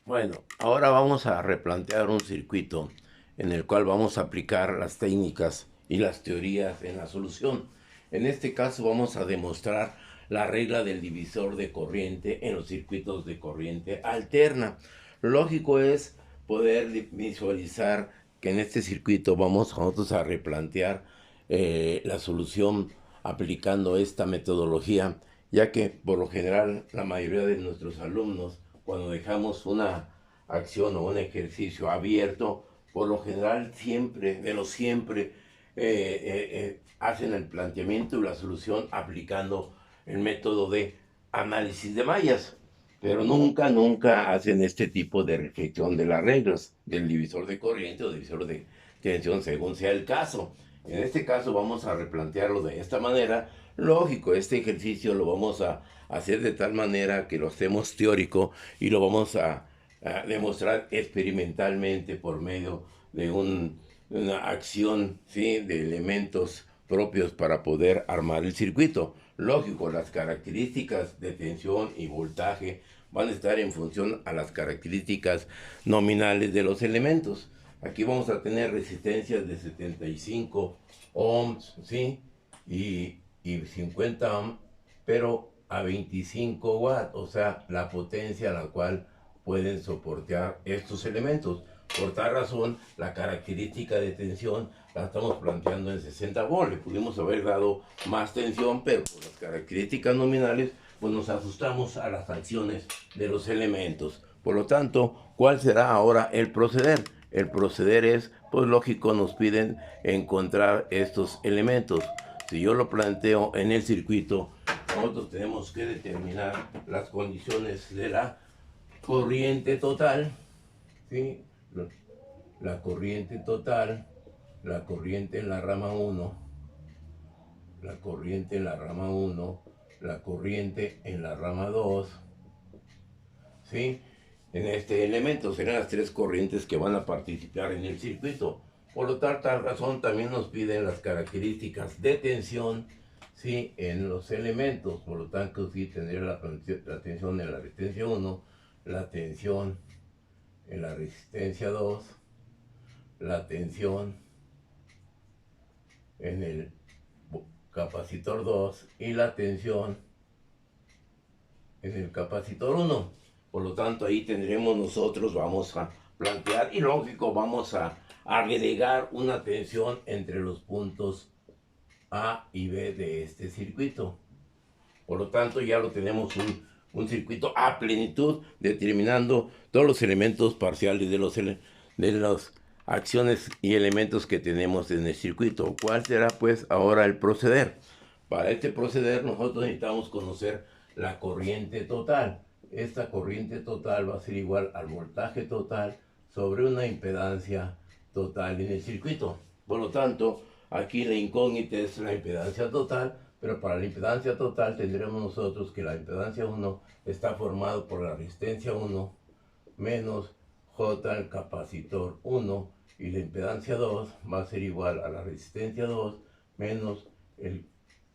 Bueno, ahora vamos a replantear un circuito en el cual vamos a aplicar las técnicas y las teorías en la solución. En este caso vamos a demostrar la regla del divisor de corriente en los circuitos de corriente alterna. Lo lógico es poder visualizar que en este circuito vamos nosotros a replantear la solución aplicando esta metodología, ya que por lo general la mayoría de nuestros alumnos, cuando dejamos una acción o un ejercicio abierto, por lo general siempre, de lo siempre, hacen el planteamiento y la solución aplicando el método de análisis de mallas, pero nunca hacen este tipo de reflexión de las reglas del divisor de corriente o divisor de tensión según sea el caso. En este caso vamos a replantearlo de esta manera. Lógico, este ejercicio lo vamos a hacer de tal manera que lo hacemos teórico y lo vamos a demostrar experimentalmente por medio de una acción, ¿sí?, de elementos propios para poder armar el circuito. Lógico, las características de tensión y voltaje van a estar en función a las características nominales de los elementos. Aquí vamos a tener resistencias de 75 ohms, ¿sí? Y 50 ohms, pero a 25 watts, o sea, la potencia a la cual pueden soportar estos elementos. Por tal razón, la característica de tensión la estamos planteando en 60 volts. Le pudimos haber dado más tensión, pero por las características nominales, pues nos ajustamos a las acciones de los elementos. Por lo tanto, ¿cuál será ahora el proceder? El proceder es, pues lógico, nos piden encontrar estos elementos. Si yo lo planteo en el circuito, nosotros tenemos que determinar las condiciones de la corriente total, ¿sí? La corriente total, la corriente en la rama 1, la corriente en la rama 1, la corriente en la rama 2, ¿sí? En este elemento serán las tres corrientes que van a participar en el circuito. Por lo tal razón también nos piden las características de tensión, ¿sí?, en los elementos. Por lo tanto, sí tendría la tensión en la resistencia 1, la tensión en la resistencia 2, la tensión en el capacitor 2 y la tensión en el capacitor 1. Por lo tanto, ahí tendremos nosotros, vamos a plantear y lógico, vamos a agregar una tensión entre los puntos A y B de este circuito. Por lo tanto, ya lo tenemos un circuito a plenitud, determinando todos los elementos parciales de las acciones y elementos que tenemos en el circuito. ¿Cuál será pues ahora el proceder? Para este proceder nosotros necesitamos conocer la corriente total. Esta corriente total va a ser igual al voltaje total sobre una impedancia total en el circuito. Por lo tanto, aquí la incógnita es la impedancia total, pero para la impedancia total tendremos nosotros que la impedancia 1 está formada por la resistencia 1 menos J el capacitor 1, y la impedancia 2 va a ser igual a la resistencia 2 menos el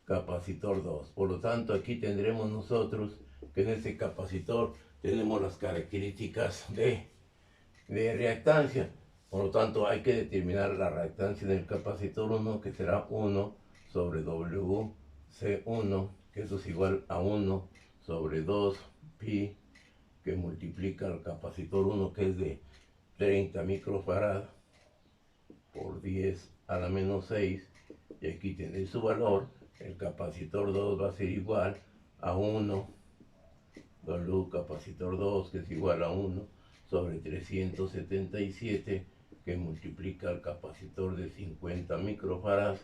capacitor 2. Por lo tanto, aquí tendremos nosotros que en este capacitor tenemos las características de reactancia. Por lo tanto, hay que determinar la reactancia del capacitor 1, que será 1 sobre WC1, que eso es igual a 1 sobre 2 pi, que multiplica el capacitor 1, que es de 30 microfarad, por 10 a la menos 6, y aquí tenéis su valor. El capacitor 2 va a ser igual a 1 W capacitor 2, que es igual a 1 sobre 377, que multiplica el capacitor de 50 microfarad,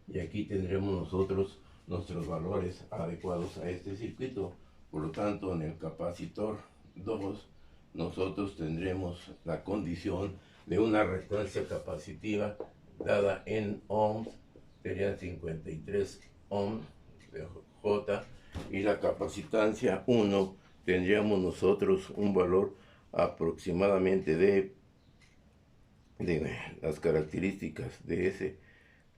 y aquí tendremos nosotros nuestros valores adecuados a este circuito. Por lo tanto, en el capacitor 2 nosotros tendremos la condición de una reactancia capacitiva dada en ohms, serían 53 ohms de J, y la capacitancia 1 tendríamos nosotros un valor aproximadamente de las características de ese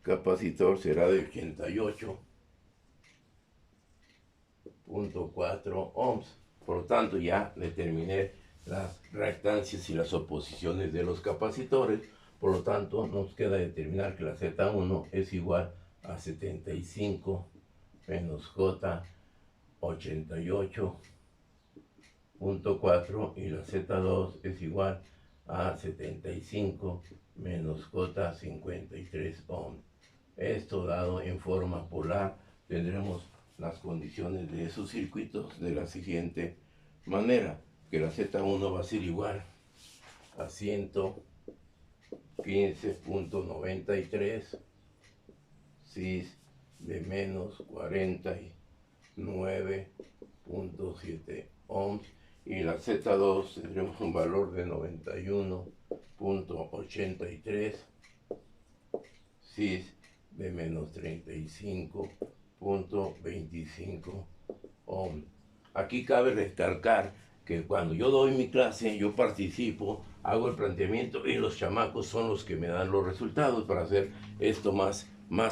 capacitor será de 88.4 ohms. Por lo tanto, ya determiné las reactancias y las oposiciones de los capacitores. Por lo tanto, nos queda determinar que la Z1 es igual a 75 menos J 88.4 y la Z2 es igual a 75 menos J 53 ohms. Esto dado en forma polar, tendremos las condiciones de esos circuitos de la siguiente manera, que la Z1 va a ser igual a 115.93 cis de menos 49.7 ohms, y la Z2 tendremos un valor de 91.83 cis de menos 35.25 ohms. Aquí cabe recalcar que cuando yo doy mi clase, yo participo, hago el planteamiento y los chamacos son los que me dan los resultados. Para hacer esto más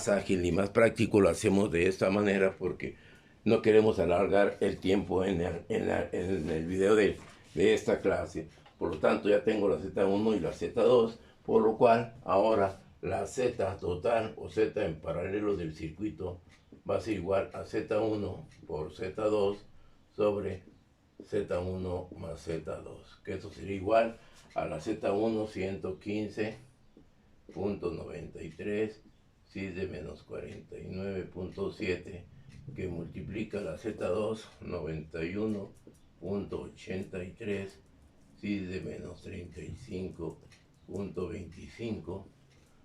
ágil y más práctico, lo hacemos de esta manera porque no queremos alargar el tiempo en el video de esta clase. Por lo tanto, ya tengo la Z1 y la Z2, por lo cual ahora la Z total o Z en paralelo del circuito va a ser igual a Z1 por Z2 sobre Z1 más Z2, que eso sería igual a la Z1 115.93 cis de menos 49.7, que multiplica la Z2 91.83 cis de menos 35.25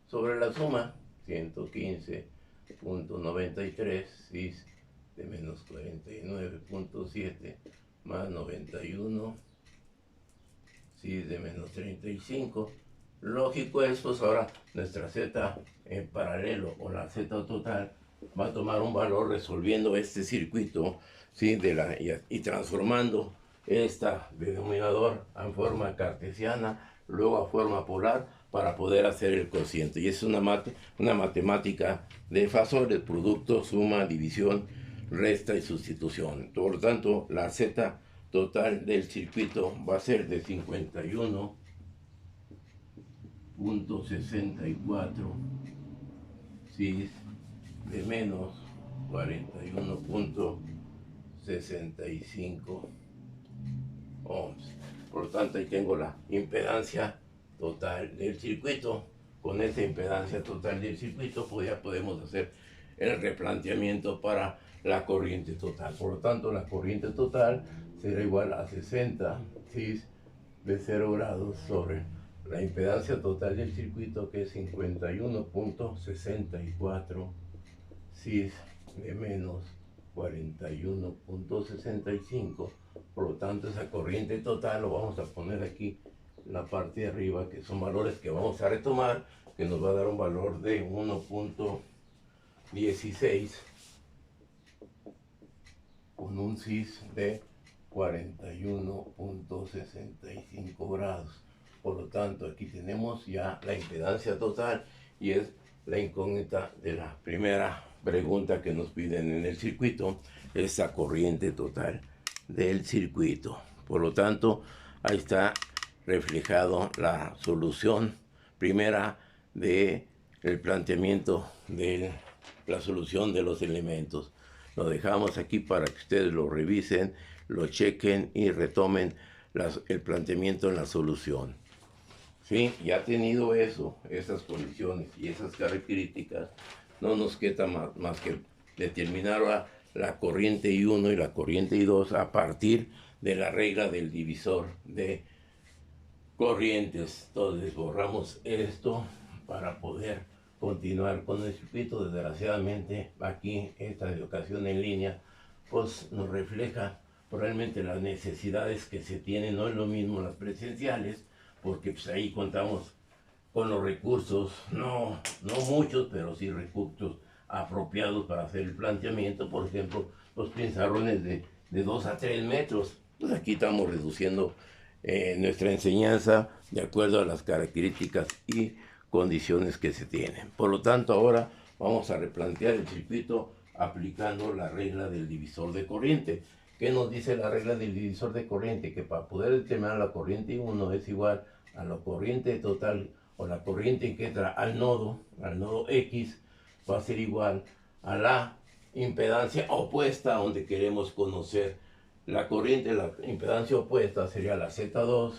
sobre la suma 115.93 cis de menos 49.7 más 91 cis de menos 35. Lógico es, pues ahora nuestra Z en paralelo o la Z total va a tomar un valor resolviendo este circuito, ¿sí? y transformando esta denominador en forma cartesiana, luego a forma polar, para poder hacer el cociente. Y es una matemática de fasores, producto, suma, división, resta y sustitución. Por lo tanto, la Z total del circuito va a ser de 51.64 cis de menos 41.65 ohms. Por lo tanto, ahí tengo la impedancia total del circuito. Con esa impedancia total del circuito, pues ya podemos hacer el replanteamiento para la corriente total. Por lo tanto, la corriente total será igual a 60 cis de 0 grados sobre la impedancia total del circuito, que es 51.64 cis de menos 41.65. Por lo tanto, esa corriente total lo vamos a poner aquí en la parte de arriba, que son valores que vamos a retomar, que nos va a dar un valor de 1.16 con un cis de 41.65 grados. Por lo tanto, aquí tenemos ya la impedancia total, y es la incógnita de la primera pregunta que nos piden en el circuito, esa corriente total del circuito. Por lo tanto, ahí está reflejado la solución primera de el planteamiento de la solución de los elementos. Lo dejamos aquí para que ustedes lo revisen, lo chequen y retomen el planteamiento en la solución. ¿Sí? Ya tenido eso, esas condiciones y esas características, no nos queda más que determinar la corriente I1 y la corriente I2 a partir de la regla del divisor de corrientes. Entonces borramos esto para poder continuar con el circuito. Desgraciadamente aquí esta educación en línea pues nos refleja probablemente las necesidades que se tienen. No es lo mismo las presenciales, porque pues ahí contamos con los recursos, no muchos, pero sí recursos apropiados para hacer el planteamiento. Por ejemplo, los pizarrones de 2 a 3 metros. Pues aquí estamos reduciendo nuestra enseñanza de acuerdo a las características y condiciones que se tienen. Por lo tanto, ahora vamos a replantear el circuito aplicando la regla del divisor de corriente. ¿Qué nos dice la regla del divisor de corriente? Que para poder determinar la corriente 1 es igual a la corriente total o la corriente que entra al nodo X, va a ser igual a la impedancia opuesta donde queremos conocer la corriente. La impedancia opuesta sería la Z2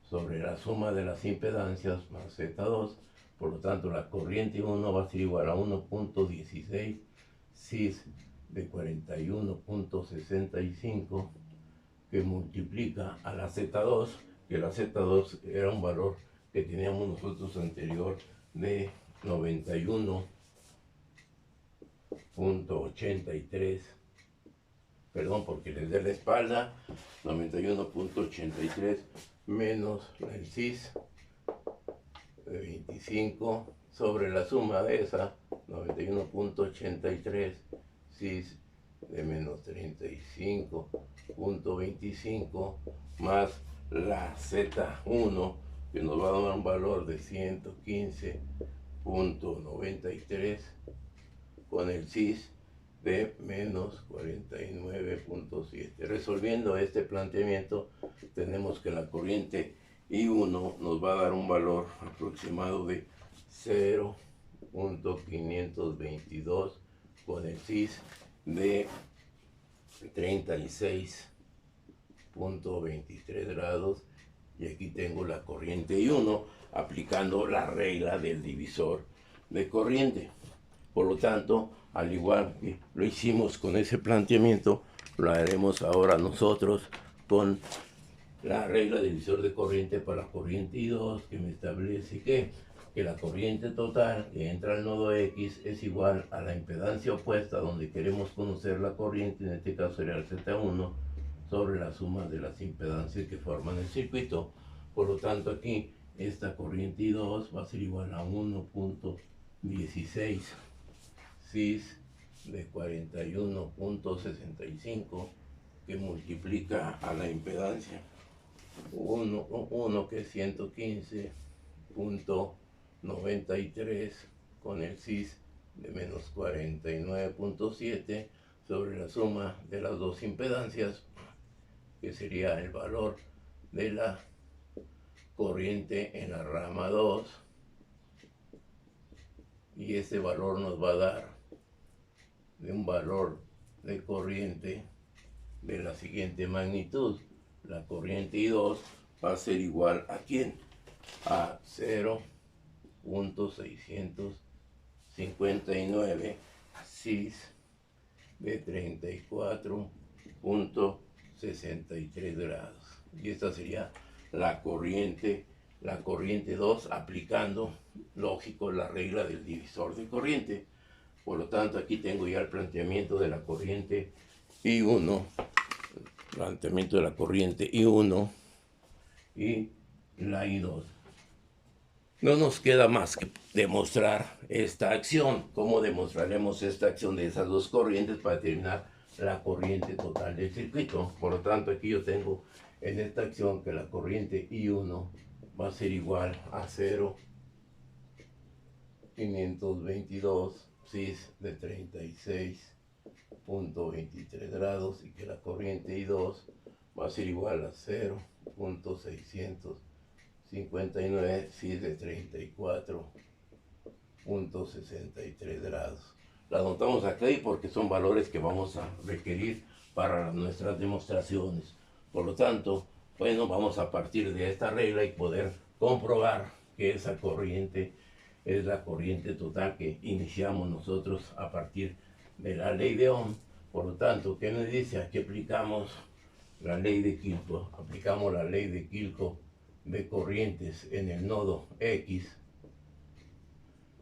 sobre la suma de las impedancias más Z2. Por lo tanto, la corriente 1 va a ser igual a 1.16 cis de 41.65 que multiplica a la Z2, que la Z2 era un valor que teníamos nosotros anterior de 91.83, perdón porque les dé la espalda, 91.83 menos el cis de 25 sobre la suma de esa 91.83 cis de menos 35.25 más la Z1 que nos va a dar un valor de 115.93 con el cis de menos 49.7. Resolviendo este planteamiento tenemos que la corriente I1 nos va a dar un valor aproximado de 0.522 con el cis de 36.23 grados, y aquí tengo la corriente I1 aplicando la regla del divisor de corriente. Por lo tanto, al igual que lo hicimos con ese planteamiento, lo haremos ahora nosotros con la regla del divisor de corriente para la corriente I2, que me establece que la corriente total que entra al nodo X es igual a la impedancia opuesta donde queremos conocer la corriente, en este caso sería el Z1, sobre la suma de las impedancias que forman el circuito. Por lo tanto, aquí esta corriente I2 va a ser igual a 1.16 cis de 41.65 que multiplica a la impedancia 1 que es 115.93 con el cis de menos 49.7 sobre la suma de las dos impedancias, que sería el valor de la corriente en la rama 2, y ese valor nos va a dar de un valor de corriente de la siguiente magnitud. La corriente I2 va a ser igual a ¿quién? A 0.659 cis de 34.63 grados. Y esta sería la corriente 2 aplicando, lógico, la regla del divisor de corriente. Por lo tanto, aquí tengo ya el planteamiento de la corriente I1, planteamiento de la corriente I1 y la I2. No nos queda más que demostrar esta acción. ¿Cómo demostraremos esta acción de esas dos corrientes para determinar la corriente total del circuito? Por lo tanto, aquí yo tengo en esta acción que la corriente I1 va a ser igual a 0.522 cis de 36.23 grados, y que la corriente I2 va a ser igual a 0.659 cis de 34.63 grados. La anotamos aquí porque son valores que vamos a requerir para nuestras demostraciones. Por lo tanto, bueno, vamos a partir de esta regla y poder comprobar que esa corriente es la corriente total que iniciamos nosotros a partir de la ley de Ohm. Por lo tanto, ¿qué nos dice? Aquí aplicamos la ley de Kirchhoff, aplicamos la ley de Kirchhoff de corrientes en el nodo X,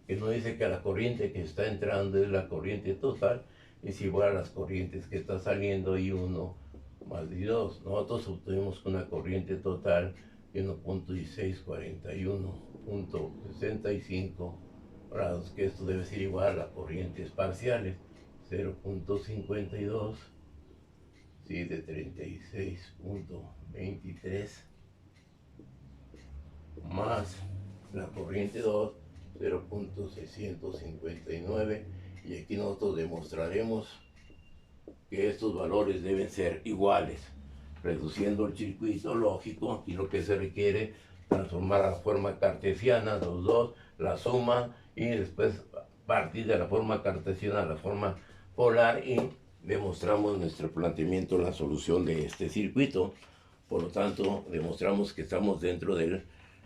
que nos dice que la corriente que está entrando es la corriente total, es igual a las corrientes que está saliendo, I1 más I2. Nosotros obtuvimos una corriente total de 1.1641.65 grados, que esto debe ser igual a las corrientes parciales, 0.52 ¿sí? de 36.23 más la corriente 2, 0.659, y aquí nosotros demostraremos que estos valores deben ser iguales, reduciendo el circuito lógico. Y lo que se requiere, transformar a la forma cartesiana los dos, la suma, y después partir de la forma cartesiana a la forma polar, y demostramos nuestro planteamiento en la solución de este circuito. Por lo tanto, demostramos que estamos dentro de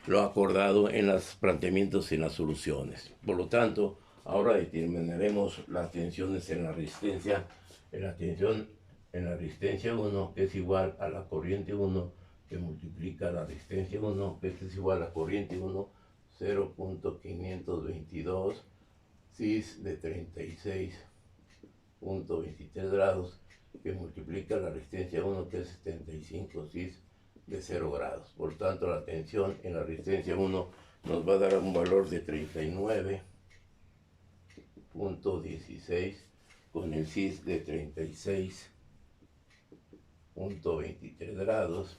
lo acordado en los planteamientos y en las soluciones. Por lo tanto, ahora determinaremos las tensiones en la resistencia. La tensión en la resistencia 1, que es igual a la corriente 1, que multiplica la resistencia 1, que es igual a la corriente 1, 0.522 cis de 36.23 grados, que multiplica la resistencia 1, que es 75 cis de 0 grados. Por tanto, la tensión en la resistencia 1 nos va a dar un valor de 39.16 con el cis de 36.23 grados.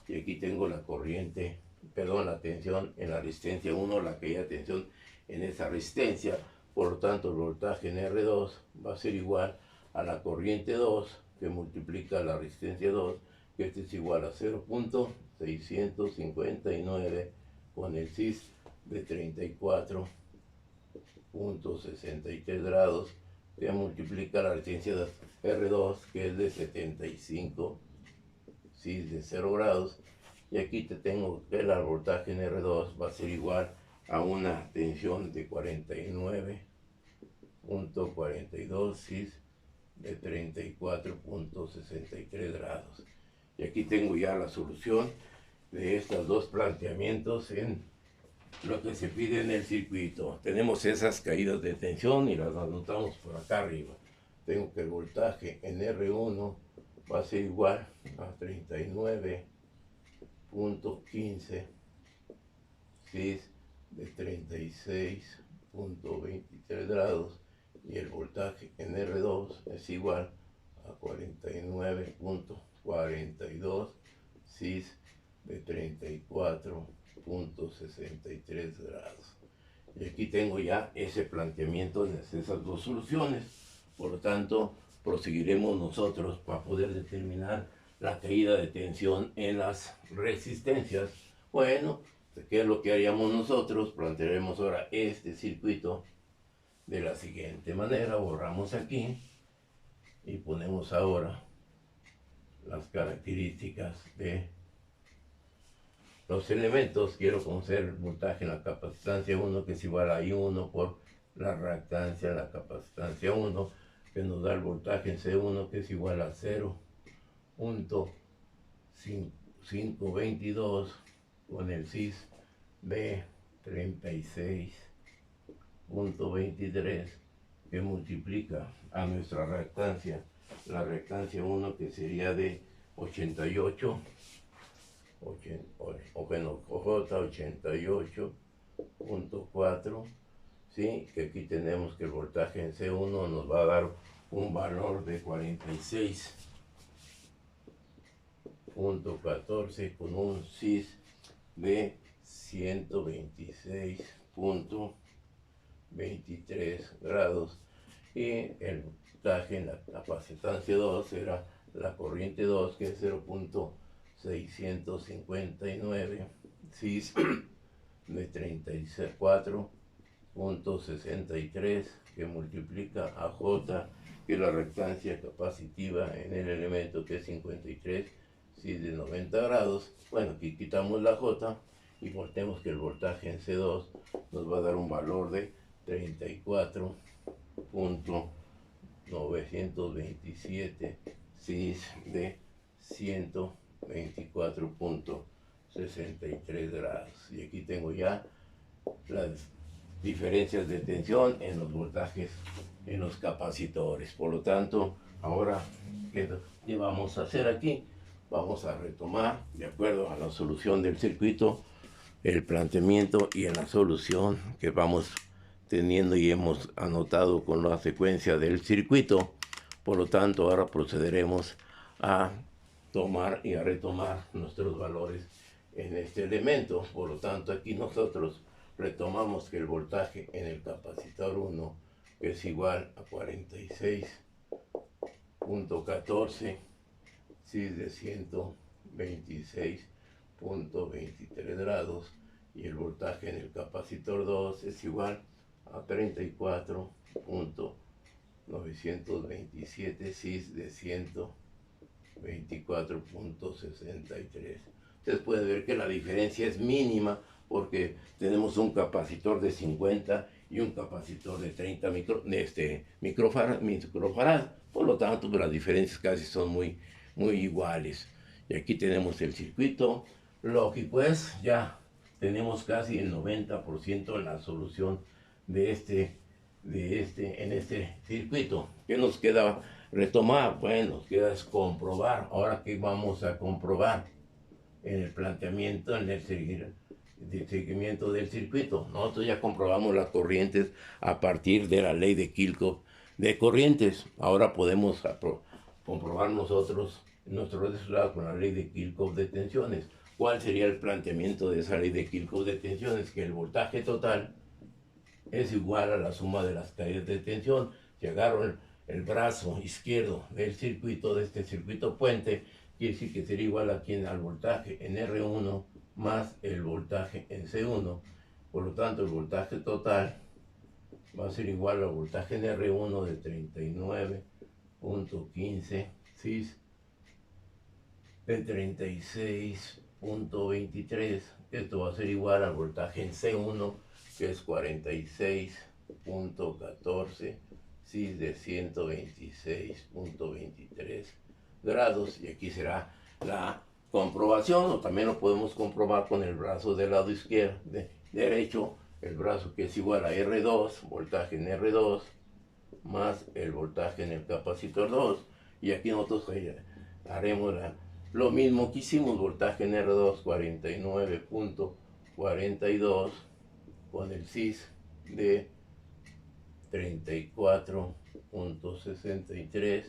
Y aquí tengo la corriente, perdón, la tensión en la resistencia 1, la caída de tensión en esa resistencia. Por lo tanto, el voltaje en R2 va a ser igual a la corriente 2, que multiplica la resistencia 2, que este es igual a 0.659 con el cis de 34.63 grados, que multiplica la resistencia de R2, que es de 75 cis de 0 grados. Y aquí te tengo que el voltaje en R2 va a ser igual a una tensión de 49.42 cis de 34.63 grados. Y aquí tengo ya la solución de estos dos planteamientos en lo que se pide en el circuito. Tenemos esas caídas de tensión y las anotamos por acá arriba. Tengo que el voltaje en R1 va a ser igual a 39.15 cis de 36.23 grados, y el voltaje en R2 es igual a 49.42 cis de 34.63 grados. Y aquí tengo ya ese planteamiento de esas dos soluciones. Por lo tanto, proseguiremos nosotros para poder determinar la caída de tensión en las resistencias. Bueno, ¿qué es lo que haríamos nosotros? Plantearemos ahora este circuito de la siguiente manera. Borramos aquí y ponemos ahora las características de los elementos. Quiero conocer el voltaje en la capacitancia 1, que es igual a I1 por la reactancia en la capacitancia 1, que nos da el voltaje en C1, que es igual a 0.522 con el cis de 36.23, que multiplica a nuestra reactancia, la reactancia 1, que sería de 88, bueno, J 88.4, ¿sí? Que aquí tenemos que el voltaje en C1 nos va a dar un valor de 46.14 con un cis de 126.23 grados, y el voltaje en la capacitancia 2 era la corriente 2, que es 0.659 cis de 34.63, que multiplica a J, que es la reactancia capacitiva en el elemento, que es 53 cis de 90 grados. Bueno, aquí quitamos la J y voltemos que el voltaje en C2 nos va a dar un valor de 34.927 cis de 124.63 grados. Y aquí tengo ya las diferencias de tensión en los voltajes en los capacitores. Por lo tanto, ahora, ¿qué vamos a hacer aquí? Vamos a retomar, de acuerdo a la solución del circuito, el planteamiento y en la solución que vamos teniendo y hemos anotado con la secuencia del circuito. Por lo tanto, ahora procederemos a tomar y a retomar nuestros valores en este elemento. Por lo tanto, aquí nosotros retomamos que el voltaje en el capacitor 1 es igual a 46.14 14, cis de 126.23 grados, y el voltaje en el capacitor 2 es igual a 34.927 cis de 124.63. Ustedes pueden ver que la diferencia es mínima porque tenemos un capacitor de 50 y un capacitor de 30 microfarad. Por lo tanto, las diferencias casi son muy iguales. Y aquí tenemos el circuito lógico. Ya tenemos casi el 90% en la solución en este circuito. ¿Qué nos queda retomar? Bueno, nos queda comprobar. Ahora, ¿qué vamos a comprobar? En el planteamiento, en el seguimiento del circuito. Nosotros ya comprobamos las corrientes a partir de la ley de Kirchhoff de corrientes. Ahora podemos comprobar nosotros nuestro resultado con la ley de Kirchhoff de tensiones. ¿Cuál sería el planteamiento de esa ley de Kirchhoff de tensiones? Que el voltaje total es igual a la suma de las caídas de tensión. Si agarro el brazo izquierdo del circuito, de este circuito puente, quiere decir que sería igual aquí al voltaje en R1 más el voltaje en C1. Por lo tanto, el voltaje total va a ser igual al voltaje en R1 de 39.15 cis de 36.23. Esto va a ser igual al voltaje en C1, que es 46.14 cis de 126.23 grados. Y aquí será la comprobación, o también lo podemos comprobar con el brazo del lado izquierdo, derecho, el brazo que es igual a R2, voltaje en R2, más el voltaje en el capacitor 2. Y aquí nosotros haremos lo mismo que hicimos, voltaje en R2, 49.42, con el cis de 34.63,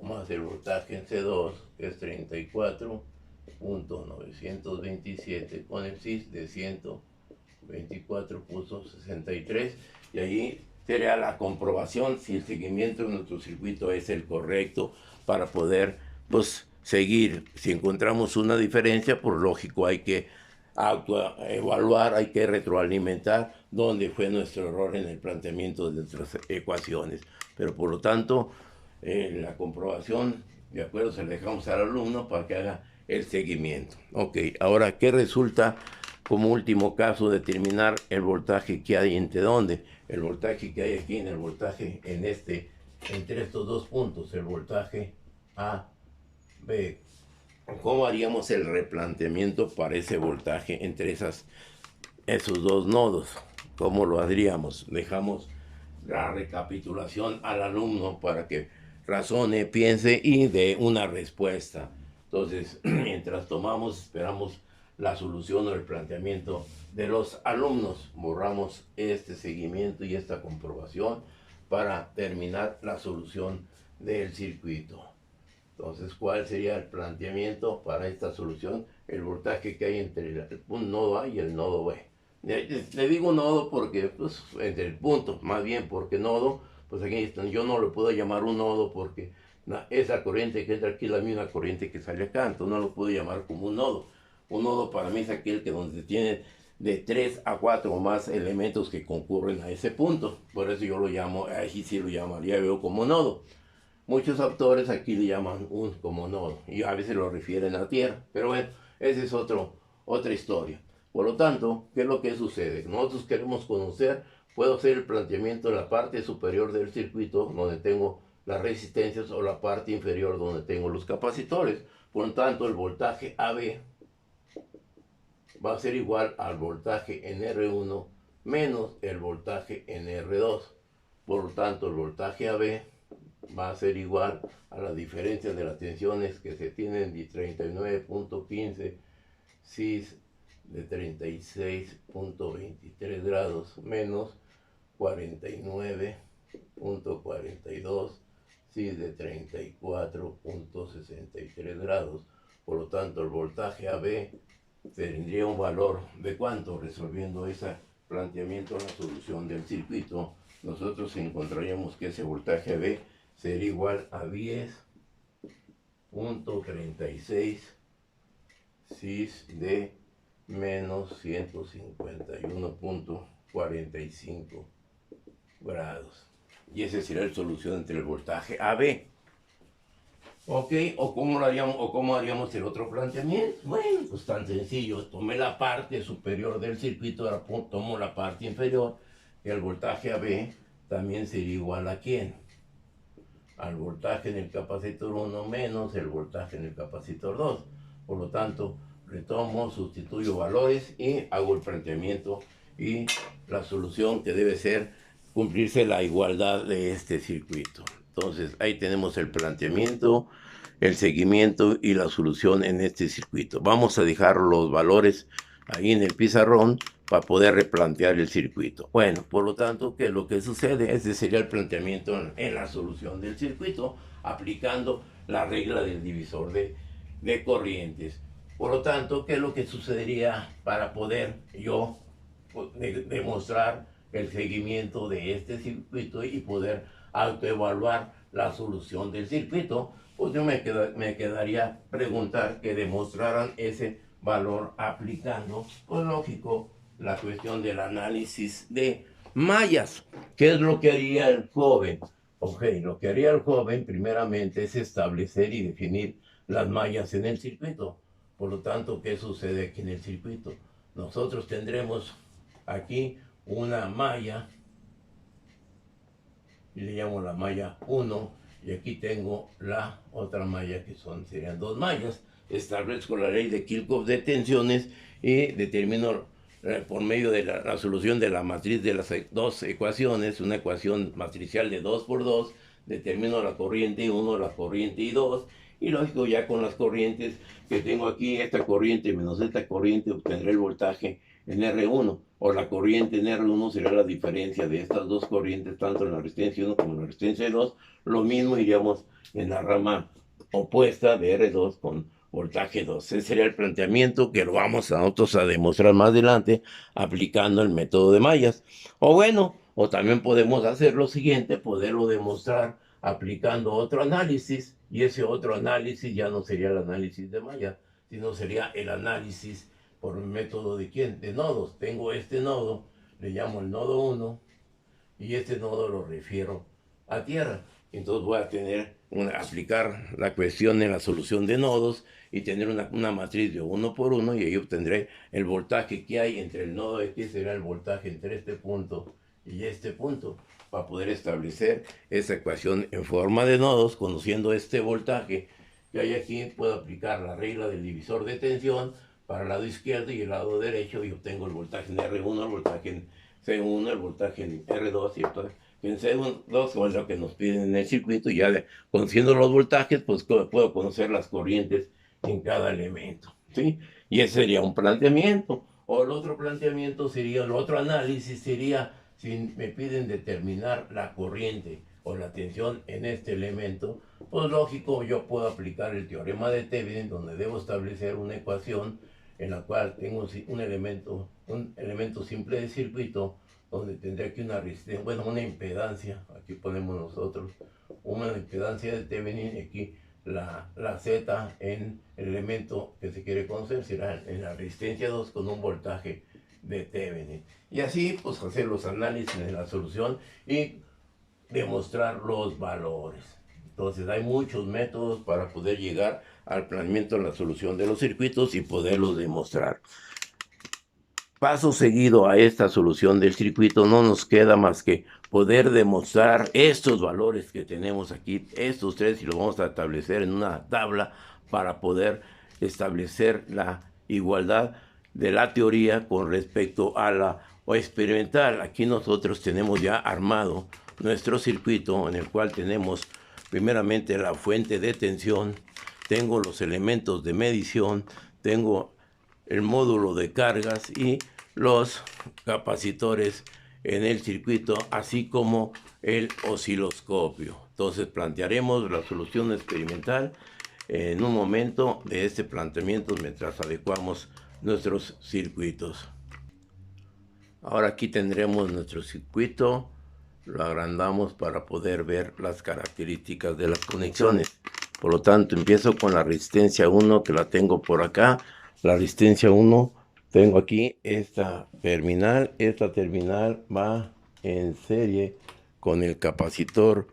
más el voltaje en C2, que es 34.927, con el cis de 124.63, y ahí sería la comprobación si el seguimiento de nuestro circuito es el correcto para poder seguir. Si encontramos una diferencia, por lógico hay que autoevaluar, hay que retroalimentar dónde fue nuestro error en el planteamiento de nuestras ecuaciones. Pero por lo tanto, la comprobación, de acuerdo, se la dejamos al alumno para que haga el seguimiento. Ok, ahora, ¿qué resulta como último caso determinar el voltaje que hay entre dónde? El voltaje que hay aquí, en el voltaje entre estos dos puntos, el voltaje A, B. ¿Cómo haríamos el replanteamiento para ese voltaje entre esos dos nodos? ¿Cómo lo haríamos? Dejamos la recapitulación al alumno para que razone, piense y dé una respuesta. Entonces, mientras esperamos la solución o el planteamiento de los alumnos, borramos este seguimiento y esta comprobación para terminar la solución del circuito. Entonces, ¿cuál sería el planteamiento para esta solución? El voltaje que hay entre el nodo A y el nodo B. Le digo nodo porque, entre el punto, más bien porque nodo, pues aquí yo no lo puedo llamar un nodo porque esa corriente que entra aquí es la misma corriente que sale acá, entonces no lo puedo llamar como un nodo. Un nodo para mí es aquel que donde tiene de 3 a 4 o más elementos que concurren a ese punto. Por eso yo lo llamo, aquí sí lo llamaría yo como nodo. Muchos autores aquí le llaman como nodo y a veces lo refieren a tierra, pero bueno, esa es otra historia. Por lo tanto, ¿qué es lo que sucede? Nosotros queremos conocer, puedo hacer el planteamiento de la parte superior del circuito donde tengo las resistencias o la parte inferior donde tengo los capacitores. Por lo tanto, el voltaje AB va a ser igual al voltaje en R1 menos el voltaje en R2. Por lo tanto, el voltaje AB va a ser igual a la diferencia de las tensiones que se tienen de 39.15 cis de 36.23 grados menos 49.42 cis de 34.63 grados. Por lo tanto, el voltaje AB tendría un valor de ¿cuánto? Resolviendo ese planteamiento en la solución del circuito, nosotros encontraríamos que ese voltaje AB será igual a 10.36 cis de menos 151.45 grados. Y esa será la solución entre el voltaje AB. Ok, o cómo haríamos el otro planteamiento. Bueno, pues tan sencillo. Tomé la parte superior del circuito, ahora tomo la parte inferior, y el voltaje AB también sería igual a ¿quién? Al voltaje en el capacitor 1 menos el voltaje en el capacitor 2. Por lo tanto, retomo, sustituyo valores y hago el planteamiento y la solución que debe ser cumplirse la igualdad de este circuito. Entonces, ahí tenemos el planteamiento, el seguimiento y la solución en este circuito. Vamos a dejar los valores ahí en el pizarrón para poder replantear el circuito. Bueno, por lo tanto, ¿qué es lo que sucede? Este sería el planteamiento en la solución del circuito, aplicando la regla del divisor de corrientes. Por lo tanto, ¿qué es lo que sucedería para poder yo demostrar el seguimiento de este circuito y poder autoevaluar la solución del circuito? Pues yo me quedaría preguntar que demostraran ese valor aplicando, pues lógico, la cuestión del análisis de mallas. ¿Qué es lo que haría el joven? Ok, lo que haría el joven primeramente es establecer y definir las mallas en el circuito. Por lo tanto, ¿qué sucede aquí en el circuito? Nosotros tendremos aquí una malla, y le llamo la malla 1, y aquí tengo la otra malla que serían dos mallas. Establezco la ley de Kirchhoff de tensiones y determino por medio de la solución de la matriz de las dos ecuaciones, una ecuación matricial de 2 por 2, determino la corriente 1, la corriente 2, y lógico ya con las corrientes que tengo aquí, esta corriente menos esta corriente, obtendré el voltaje en R1, o la corriente en R1 será la diferencia de estas dos corrientes, tanto en la resistencia 1 como en la resistencia 2, lo mismo iríamos en la rama opuesta de R2 con voltaje 2. Ese sería el planteamiento que lo vamos a nosotros a demostrar más adelante aplicando el método de mallas. O bueno, o también podemos hacer lo siguiente, poderlo demostrar aplicando otro análisis, y ese otro análisis ya no sería el análisis de mallas, sino sería el análisis por el método de ¿quién? De nodos. Tengo este nodo, le llamo el nodo 1, y este nodo lo refiero a tierra. Entonces voy a aplicar la cuestión en la solución de nodos y tener una matriz de 1 por 1, y ahí obtendré el voltaje que hay entre el nodo X, será el voltaje entre este punto y este punto, para poder establecer esa ecuación en forma de nodos. Conociendo este voltaje que hay aquí, puedo aplicar la regla del divisor de tensión para el lado izquierdo y el lado derecho, y obtengo el voltaje en R1, el voltaje en C1, el voltaje en R2 y entonces en C2, o es lo que nos piden en el circuito, y ya conociendo los voltajes, pues puedo conocer las corrientes en cada elemento, ¿sí? Y ese sería un planteamiento. O el otro planteamiento sería, el otro análisis sería, si me piden determinar la corriente o la tensión en este elemento, pues lógico, yo puedo aplicar el teorema de Thevenin, donde debo establecer una ecuación en la cual tengo un elemento simple de circuito, donde tendría aquí una resistencia, bueno, una impedancia, aquí ponemos nosotros una impedancia de Thevenin, y aquí la Z en el elemento que se quiere conocer será en la resistencia 2 con un voltaje de Thevenin. Y así, pues, hacer los análisis de la solución y demostrar los valores. Entonces, hay muchos métodos para poder llegar al planeamiento de la solución de los circuitos y poderlos demostrar. Paso seguido a esta solución del circuito, no nos queda más que poder demostrar estos valores que tenemos aquí, estos tres, y los vamos a establecer en una tabla para poder establecer la igualdad de la teoría con respecto a la experimental. Aquí nosotros tenemos ya armado nuestro circuito, en el cual tenemos primeramente la fuente de tensión, tengo los elementos de medición, tengo el módulo de cargas y los capacitores en el circuito, así como el osciloscopio. Entonces plantearemos la solución experimental en un momento de este planteamiento mientras adecuamos nuestros circuitos. Ahora aquí tendremos nuestro circuito lo agrandamos para poder ver las características de las conexiones. Por lo tanto, empiezo con la resistencia 1, que la tengo por acá. La resistencia 1, tengo aquí esta terminal. Esta terminal va en serie con el capacitor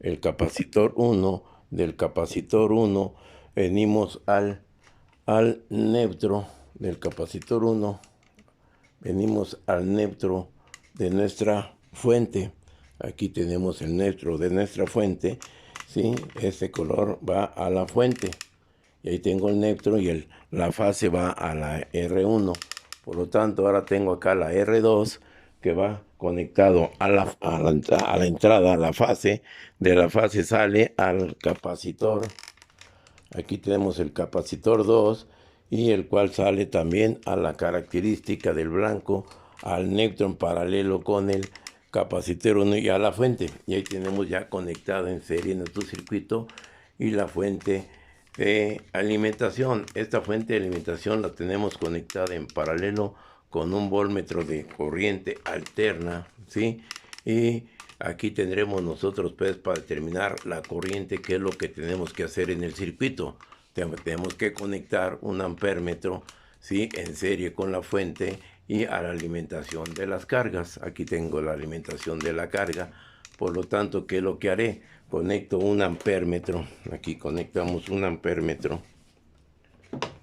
1. Del capacitor 1 venimos al neutro del capacitor 1. Venimos al neutro de nuestra fuente. Aquí tenemos el neutro de nuestra fuente, ¿sí? Este color va a la fuente. Y ahí tengo el neutro y la fase va a la R1. Por lo tanto, ahora tengo acá la R2 que va conectado a la entrada, a la fase. De la fase sale al capacitor. Aquí tenemos el capacitor 2 y el cual sale también a la característica del blanco, al neutro en paralelo con el capacitor 1 y a la fuente. Y ahí tenemos ya conectado en serie nuestro circuito y la fuente de alimentación. Esta fuente de alimentación la tenemos conectada en paralelo con un voltmetro de corriente alterna, ¿sí? Y aquí tendremos nosotros, pues, para determinar la corriente, qué es lo que tenemos que hacer en el circuito. Tenemos que conectar un ampérmetro, ¿sí?, en serie con la fuente y a la alimentación de las cargas. Aquí tengo la alimentación de la carga. Por lo tanto, ¿qué es lo que haré? Conecto un ampérmetro. Aquí conectamos un ampérmetro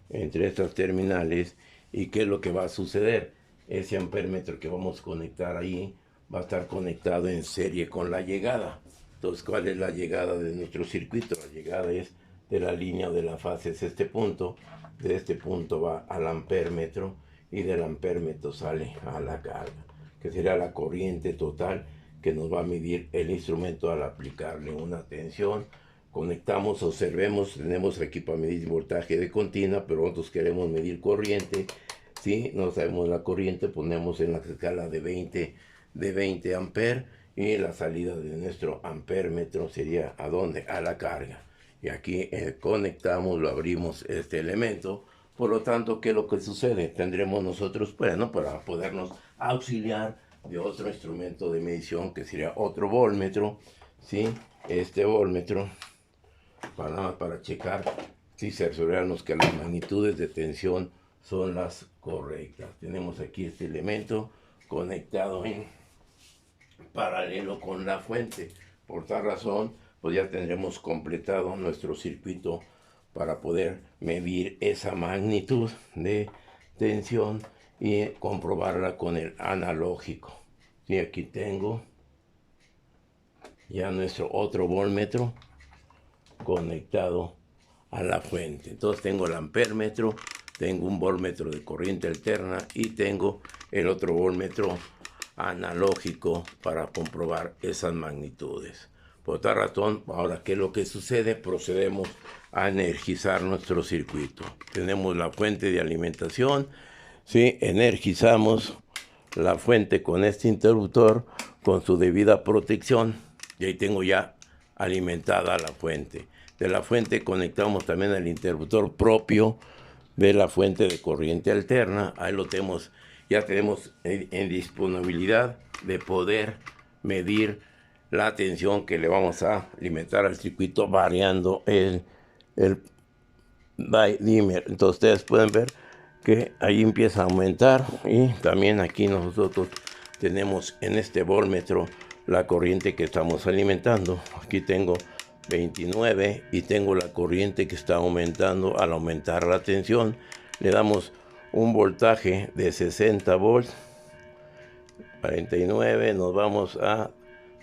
entre estas terminales. ¿Y qué es lo que va a suceder? Ese ampérmetro que vamos a conectar ahí va a estar conectado en serie con la llegada. Entonces, ¿cuál es la llegada de nuestro circuito? La llegada es de la línea de la fase, es este punto. De este punto va al ampérmetro y del ampérmetro sale a la carga, que será la corriente total que nos va a medir el instrumento al aplicarle una tensión. Conectamos, observemos, tenemos aquí para medir voltaje de continua, pero nosotros queremos medir corriente. Si no sabemos la corriente, ponemos en la escala de 20 amperes y la salida de nuestro ampérmetro sería ¿a dónde? A la carga. Y aquí conectamos, lo abrimos este elemento. Por lo tanto, ¿qué es lo que sucede? Tendremos nosotros, bueno, para podernos auxiliar de otro instrumento de medición que sería otro voltmetro, ¿sí? Este voltmetro para checar si cerciorarnos que las magnitudes de tensión son las correctas. Tenemos aquí este elemento conectado en paralelo con la fuente. Por tal razón, pues ya tendremos completado nuestro circuito para poder medir esa magnitud de tensión y comprobarla con el analógico. Y aquí tengo ya nuestro otro voltmetro conectado a la fuente. Entonces tengo el ampérmetro, tengo un voltmetro de corriente alterna y tengo el otro voltmetro analógico para comprobar esas magnitudes. Por tal razón, ahora, ¿qué es lo que sucede? Procedemos a energizar nuestro circuito. Tenemos la fuente de alimentación, ¿sí? Energizamos la fuente con este interruptor con su debida protección y ahí tengo ya alimentada la fuente. De la fuente conectamos también al interruptor propio de la fuente de corriente alterna. Ahí lo tenemos, ya tenemos en disponibilidad de poder medir la tensión que le vamos a alimentar al circuito variando el dimmer. Entonces ustedes pueden ver que ahí empieza a aumentar y también aquí nosotros tenemos en este voltmetro la corriente que estamos alimentando. Aquí tengo 29 y tengo la corriente que está aumentando. Al aumentar la tensión le damos un voltaje de 60 volts, 49, nos vamos a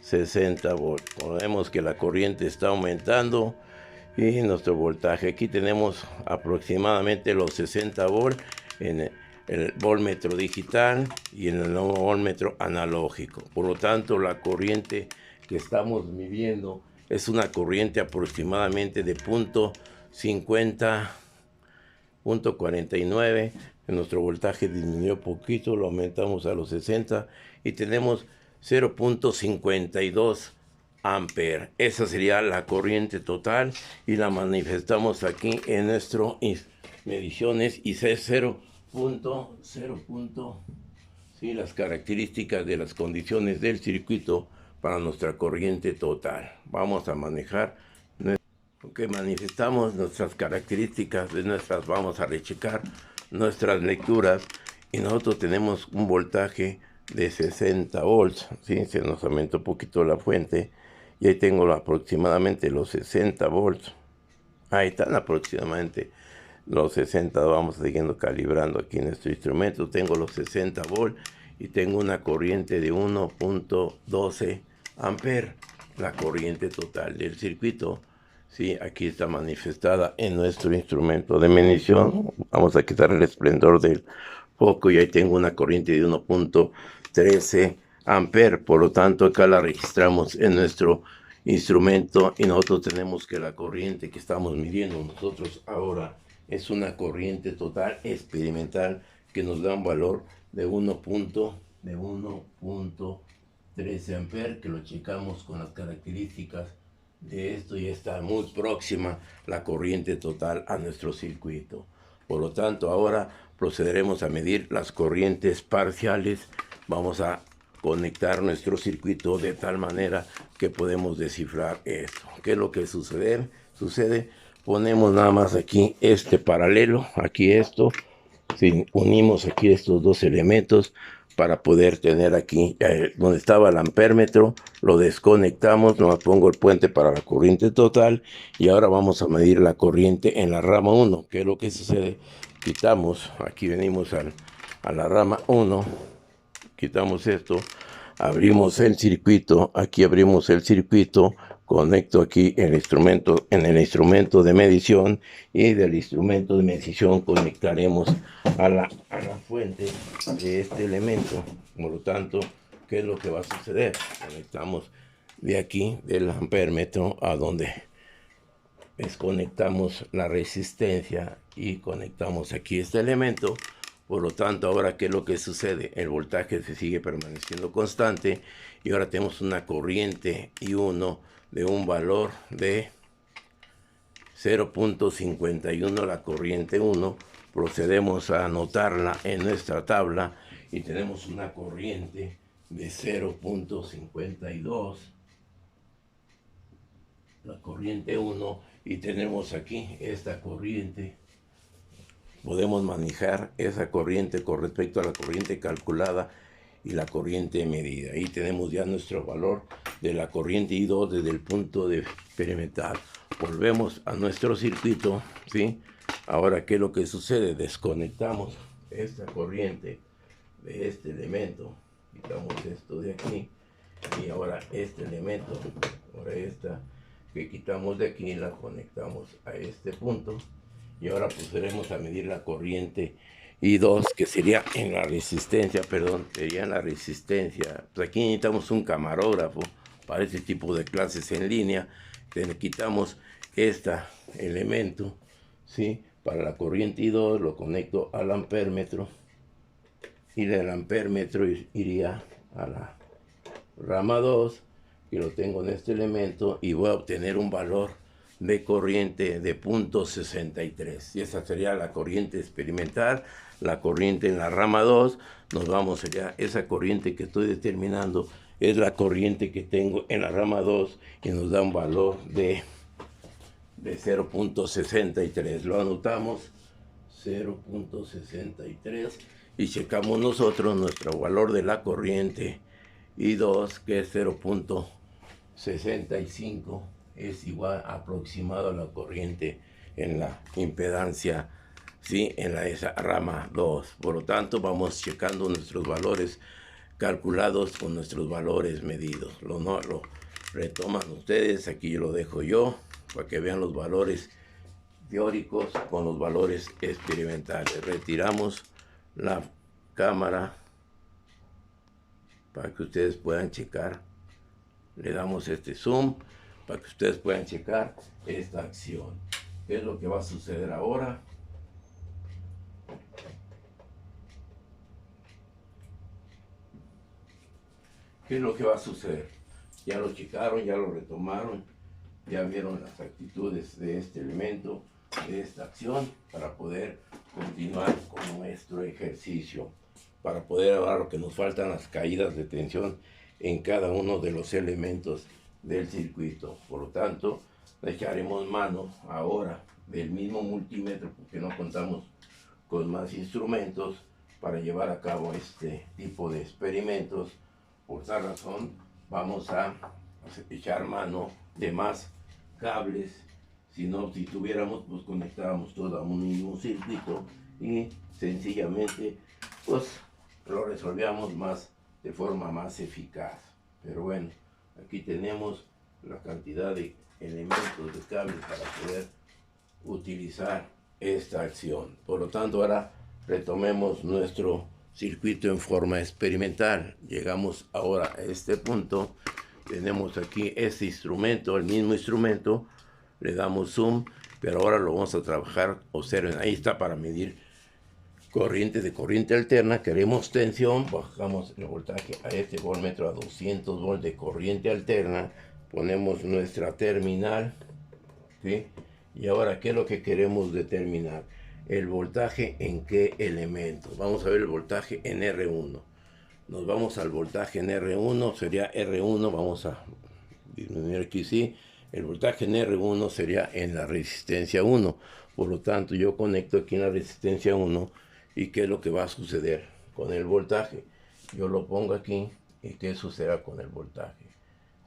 60 volts. Vemos que la corriente está aumentando y nuestro voltaje, aquí tenemos aproximadamente los 60 volts en el voltmetro digital y en el nuevo voltmetro analógico. Por lo tanto, la corriente que estamos midiendo es una corriente aproximadamente de punto 49. Nuestro voltaje disminuyó poquito, lo aumentamos a los 60 y tenemos 0.52 amperes. Esa sería la corriente total y la manifestamos aquí en nuestras mediciones y es 0.0. Sí, las características de las condiciones del circuito para nuestra corriente total. Vamos a manejar, que manifestamos nuestras características de nuestras, vamos a rechecar nuestras lecturas, y nosotros tenemos un voltaje de 60 volts, ¿sí? Se nos aumentó un poquito la fuente, y ahí tengo aproximadamente los 60 volts. Ahí están aproximadamente los 60, vamos siguiendo calibrando aquí en este instrumento. Tengo los 60 volts y tengo una corriente de 1.12 amperes, la corriente total del circuito. Sí, aquí está manifestada en nuestro instrumento de medición. Vamos a quitar el esplendor del foco y ahí tengo una corriente de 1.13 amperes. Por lo tanto, acá la registramos en nuestro instrumento y nosotros tenemos que la corriente que estamos midiendo nosotros ahora es una corriente total experimental que nos da un valor de 1.13 amperes, que lo checamos con las características de esto y está muy próxima la corriente total a nuestro circuito. Por lo tanto, ahora procederemos a medir las corrientes parciales. Vamos a conectar nuestro circuito de tal manera que podemos descifrar esto. ¿Qué es lo que sucede? Ponemos nada más aquí este paralelo, aquí esto, ¿sí? Unimos aquí estos dos elementos para poder tener aquí donde estaba el ampérmetro, lo desconectamos, nomás pongo el puente para la corriente total y ahora vamos a medir la corriente en la rama 1. ¿Qué es lo que sucede? Quitamos, aquí venimos a la rama 1, quitamos esto, abrimos el circuito, aquí abrimos el circuito, conecto aquí el instrumento en el instrumento de medición y del instrumento de medición conectaremos a la fuente de este elemento. Por lo tanto, ¿qué es lo que va a suceder? Conectamos de aquí del ampérmetro a donde desconectamos la resistencia y conectamos aquí este elemento. Por lo tanto, ahora, ¿qué es lo que sucede? El voltaje se sigue permaneciendo constante y ahora tenemos una corriente I1 de un valor de 0.51, la corriente 1. Procedemos a anotarla en nuestra tabla y tenemos una corriente de 0.52, la corriente 1, y tenemos aquí esta corriente. Podemos manejar esa corriente con respecto a la corriente calculada y la corriente medida. Ahí tenemos ya nuestro valor de la corriente I2 desde el punto de experimental. Volvemos a nuestro circuito, ¿sí? Ahora, ¿qué es lo que sucede? Desconectamos esta corriente de este elemento. Quitamos esto de aquí. Y ahora este elemento, ahora esta que quitamos de aquí, la conectamos a este punto. Y ahora procederemos a medir la corriente I2, que sería en la resistencia, sería en la resistencia. Pues aquí necesitamos un camarógrafo para este tipo de clases en línea. Le quitamos este elemento, ¿sí? Para la corriente I2 lo conecto al ampérmetro y del ampérmetro iría a la rama 2 y lo tengo en este elemento y voy a obtener un valor de corriente de 0.63 y esa sería la corriente experimental. La corriente en la rama 2 nos vamos allá, esa corriente que estoy determinando es la corriente que tengo en la rama 2 y nos da un valor de 0.63. Lo anotamos, 0.63, y checamos nosotros nuestro valor de la corriente I2, que es 0.65, es igual aproximado a la corriente en la impedancia, ¿sí? En esa rama 2. Por lo tanto, vamos checando nuestros valores calculados con nuestros valores medidos. Lo retoman ustedes, aquí yo lo dejo yo, para que vean los valores teóricos con los valores experimentales. Retiramos la cámara para que ustedes puedan checar. Le damos este zoom para que ustedes puedan checar esta acción. ¿Qué es lo que va a suceder ahora? ¿Qué es lo que va a suceder? Ya lo checaron, ya lo retomaron, ya vieron las actitudes de este elemento, de esta acción, para poder continuar con nuestro ejercicio, para poder, ahora lo que nos faltan, las caídas de tensión en cada uno de los elementos del circuito. Por lo tanto, le echaremos mano ahora del mismo multímetro, porque no contamos con más instrumentos para llevar a cabo este tipo de experimentos. Por tal razón, vamos a echar mano de más cables. Si tuviéramos, pues conectábamos todo a un mismo circuito y sencillamente pues lo resolvíamos de forma más eficaz. Pero bueno, aquí tenemos la cantidad de elementos de cables para poder utilizar esta acción. Por lo tanto, ahora retomemos nuestro circuito en forma experimental. Llegamos ahora a este punto. Tenemos aquí este instrumento, el mismo instrumento. Le damos zoom, pero ahora lo vamos a trabajar. Observen, ahí está para medir corriente de corriente alterna. Queremos tensión, bajamos el voltaje a este voltmetro a 200 volts de corriente alterna. Ponemos nuestra terminal, ¿sí? Y ahora, ¿qué es lo que queremos determinar? El voltaje en qué elementos. Vamos a ver el voltaje en R1. Nos vamos al voltaje en R1, sería R1, vamos a disminuir aquí, sí. El voltaje en R1 sería en la resistencia 1. Por lo tanto, yo conecto aquí en la resistencia 1. ¿Y qué es lo que va a suceder con el voltaje? Yo lo pongo aquí. ¿Y qué sucederá con el voltaje?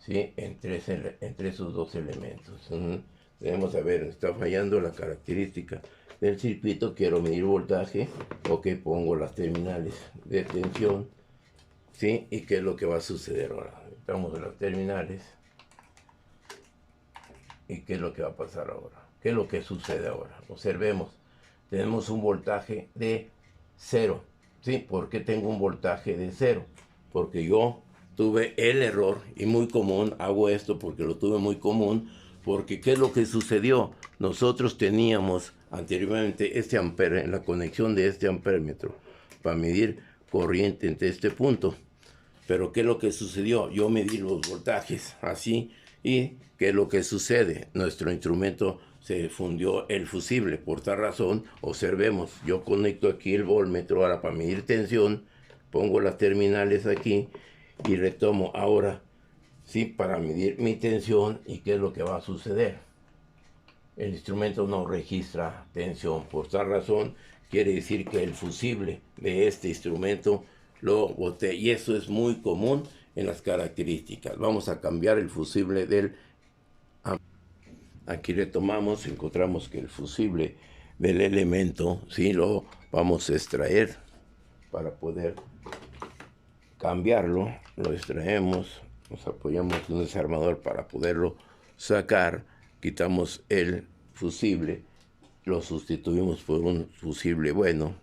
¿Sí? Entre esos dos elementos. Debemos saber, está fallando la característica del circuito. Quiero medir voltaje. Ok, pongo las terminales de tensión. ¿Sí? ¿Y qué es lo que va a suceder ahora? Entramos en las terminales. ¿Y qué es lo que va a pasar ahora? ¿Qué es lo que sucede ahora? Observemos. Tenemos un voltaje de 0. ¿Sí? ¿Por qué tengo un voltaje de 0? Porque yo tuve el error, y muy común, hago esto porque lo tuve muy común, porque ¿qué es lo que sucedió? Nosotros teníamos anteriormente este amper, en la conexión de este amperímetro, para medir corriente entre este punto. Pero ¿qué es lo que sucedió? Yo medí los voltajes así, y ¿qué es lo que sucede? Nuestro instrumento se fundió el fusible. Por tal razón, observemos, yo conecto aquí el voltmetro ahora para medir tensión, pongo las terminales aquí y retomo ahora, sí, para medir mi tensión. ¿Y qué es lo que va a suceder? El instrumento no registra tensión. Por tal razón, quiere decir que el fusible de este instrumento lo boté, y eso es muy común en las características. Vamos a cambiar el fusible del... Aquí retomamos, encontramos que el fusible del elemento, sí, lo vamos a extraer para poder cambiarlo. Lo extraemos, nos apoyamos en un desarmador para poderlo sacar. Quitamos el fusible, lo sustituimos por un fusible bueno,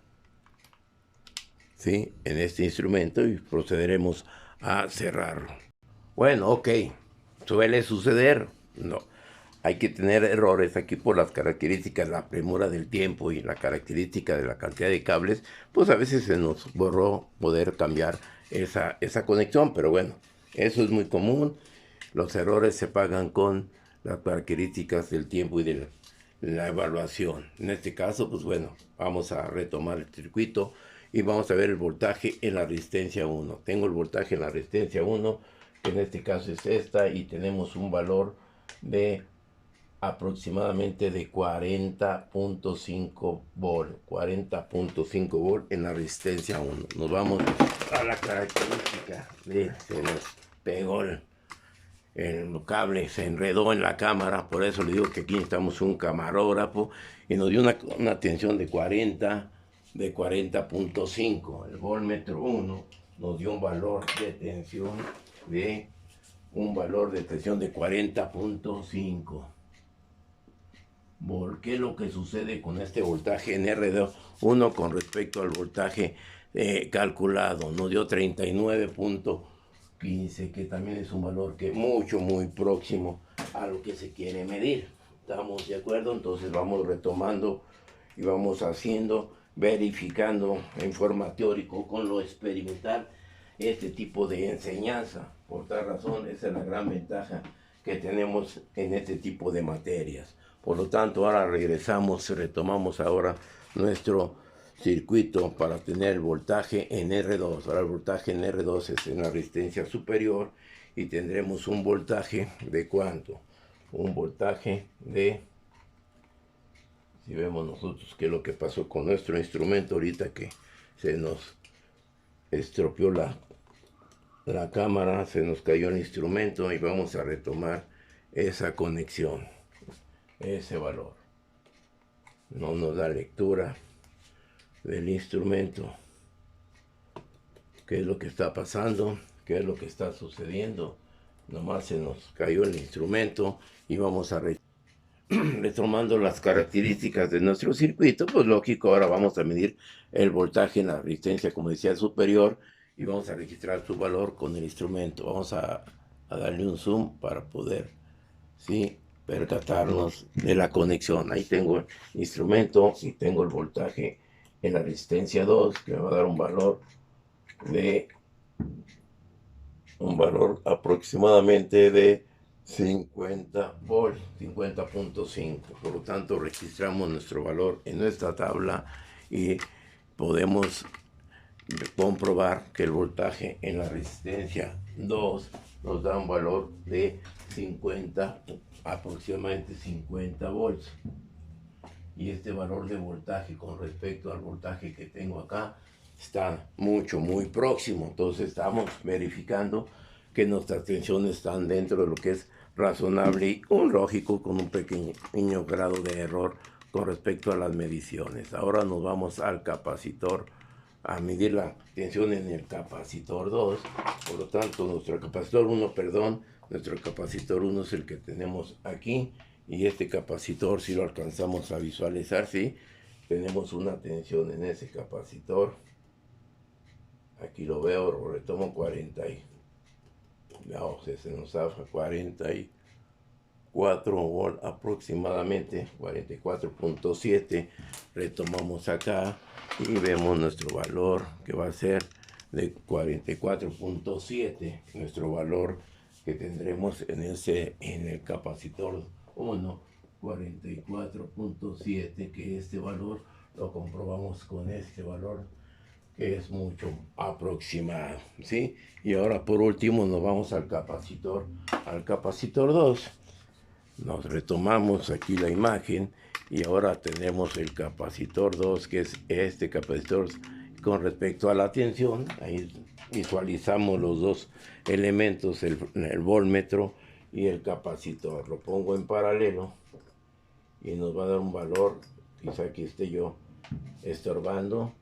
¿sí? En este instrumento, y procederemos a cerrarlo. Bueno, ok, suele suceder, no. Hay que tener errores aquí por las características, la premura del tiempo y la característica de la cantidad de cables. Pues a veces se nos borró poder cambiar esa conexión, pero bueno, eso es muy común. Los errores se pagan con las características del tiempo y de la evaluación. En este caso, pues bueno, vamos a retomar el circuito y vamos a ver el voltaje en la resistencia 1. Tengo el voltaje en la resistencia 1, que en este caso es esta, y tenemos un valor de aproximadamente de 40.5 volt. 40.5 volt en la resistencia 1. Nos vamos a la característica de se nos pegó el cable, se enredó en la cámara. Por eso le digo que aquí necesitamos un camarógrafo, y nos dio una tensión de 40.5. El voltmetro 1 nos dio un valor de tensión de 40.5 volt. ¿Qué es lo que sucede con este voltaje en R1 con respecto al voltaje calculado? Nos dio 39.15, que también es un valor que muy próximo a lo que se quiere medir. ¿Estamos de acuerdo? Entonces vamos retomando y vamos verificando en forma teórica con lo experimental este tipo de enseñanza. Por tal razón, esa es la gran ventaja que tenemos en este tipo de materias. Por lo tanto, ahora retomamos ahora nuestro circuito para tener el voltaje en R2. Ahora el voltaje en R2 es en la resistencia superior y tendremos un voltaje de ¿cuánto? Un voltaje de, si vemos nosotros qué es lo que pasó con nuestro instrumento ahorita que se nos estropeó la cámara, se nos cayó el instrumento y vamos a retomar esa conexión, ese valor. No nos da lectura del instrumento, qué es lo que está pasando, qué es lo que está sucediendo. Nomás se nos cayó el instrumento y vamos a retomando las características de nuestro circuito. Pues lógico, ahora vamos a medir el voltaje en la resistencia, como decía, superior, y vamos a registrar su valor con el instrumento. Vamos a darle un zoom para poder, ¿sí?, percatarnos de la conexión. Ahí tengo el instrumento y tengo el voltaje en la resistencia 2, que me va a dar un valor aproximadamente de 50 volts, 50.5. Por lo tanto, registramos nuestro valor en nuestra tabla y podemos comprobar que el voltaje en la resistencia 2 nos da un valor de 50, aproximadamente 50 volts. Y este valor de voltaje con respecto al voltaje que tengo acá está muy próximo. Entonces estamos verificando que nuestras tensiones están dentro de lo que es razonable y un lógico, con un pequeño grado de error con respecto a las mediciones. Ahora nos vamos al capacitor a medir la tensión en el capacitor 2. Por lo tanto, nuestro capacitor 1 es el que tenemos aquí, y este capacitor, si lo alcanzamos a visualizar, ¿sí?, tenemos una tensión en ese capacitor. Aquí lo veo, lo retomo 40 no, se nos zafa 44 volt aproximadamente, 44.7. Retomamos acá y vemos nuestro valor, que va a ser de 44.7, nuestro valor que tendremos en el capacitor 1, 44.7, que este valor lo comprobamos con este valor, que es mucho aproximado, ¿sí? Y ahora por último nos vamos al capacitor 2. Nos retomamos aquí la imagen y ahora tenemos el capacitor 2, que es este capacitor con respecto a la tensión. Ahí visualizamos los dos elementos, el voltmetro y el capacitor. Lo pongo en paralelo y nos va a dar un valor, quizá que esté yo estorbando.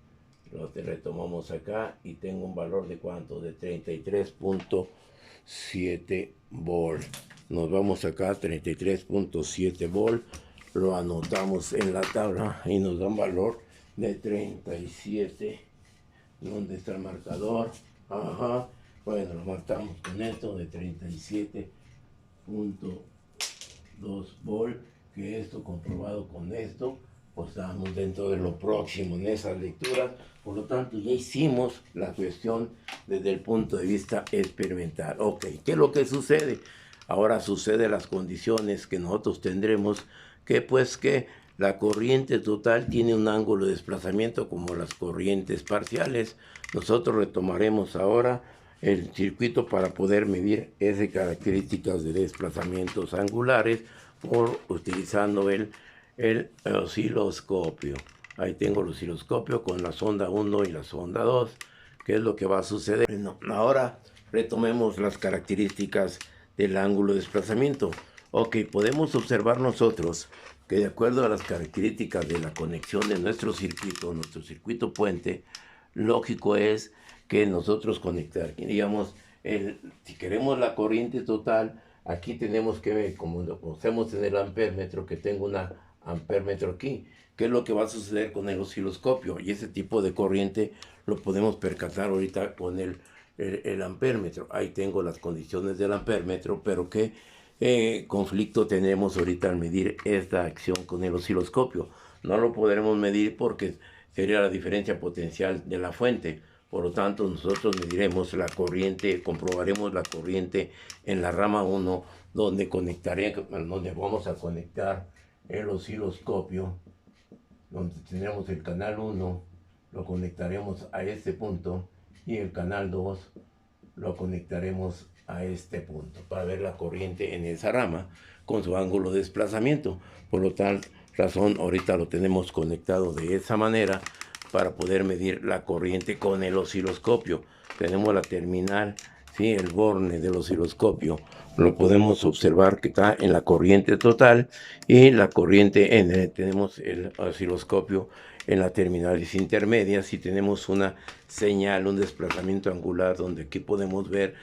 Lo retomamos acá y tengo un valor de ¿cuánto? De 33.7 volt. Nos vamos acá, 33.7 volt. Lo anotamos en la tabla y nos da un valor de 37. ¿Dónde está el marcador? Ajá. Bueno, lo marcamos con esto de 37.2 volt. Que esto comprobado con esto, pues estamos dentro de lo próximo en esas lecturas. Por lo tanto, ya hicimos la cuestión desde el punto de vista experimental. Ok, ¿qué es lo que sucede? Ahora sucede las condiciones que nosotros tendremos, que pues que la corriente total tiene un ángulo de desplazamiento como las corrientes parciales. Nosotros retomaremos ahora el circuito para poder medir esas características de desplazamientos angulares utilizando el osciloscopio. Ahí tengo el osciloscopio con la sonda 1 y la sonda 2. ¿Qué es lo que va a suceder? Bueno, ahora retomemos las características del ángulo de desplazamiento. Ok, podemos observar nosotros que de acuerdo a las características de la conexión de nuestro circuito puente, lógico es que nosotros conectaríamos, si queremos la corriente total, aquí tenemos que ver, como lo conocemos en el ampérmetro, que tengo una ampérmetro aquí. ¿Qué es lo que va a suceder con el osciloscopio? Y ese tipo de corriente lo podemos percatar ahorita con el ampérmetro. Ahí tengo las condiciones del ampérmetro, pero ¿qué conflicto tenemos ahorita al medir esta acción con el osciloscopio? No lo podremos medir porque sería la diferencia potencial de la fuente. Por lo tanto, nosotros mediremos la corriente, comprobaremos la corriente en la rama 1, donde vamos a conectar el osciloscopio, donde tendremos el canal 1 lo conectaremos a este punto y el canal 2 lo conectaremos a este punto para ver la corriente en esa rama con su ángulo de desplazamiento. Por lo tal razón, ahorita lo tenemos conectado de esa manera para poder medir la corriente con el osciloscopio. Tenemos la terminal, ¿sí? El borne del osciloscopio. Lo podemos observar que está en la corriente total y la corriente tenemos el osciloscopio en las terminales intermedias y tenemos una señal, un desplazamiento angular donde aquí podemos ver